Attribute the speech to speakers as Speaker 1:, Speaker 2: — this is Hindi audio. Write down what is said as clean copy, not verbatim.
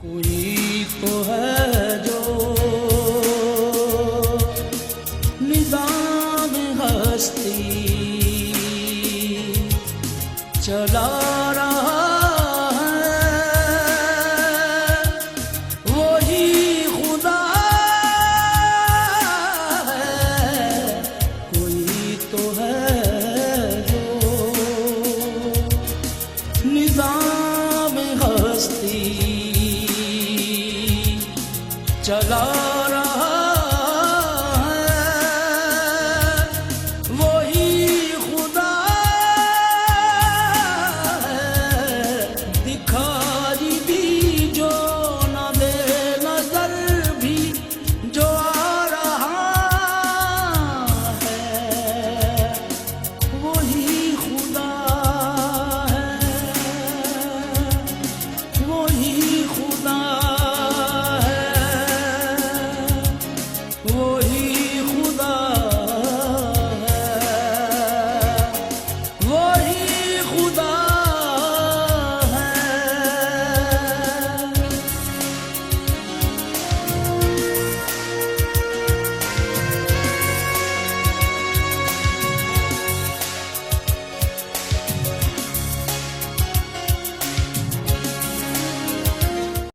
Speaker 1: कोई तो है जो निज़ाम हस्ती चला रहा है, वही खुदा है। कोई तो है जो निज़ाम हस्ती चला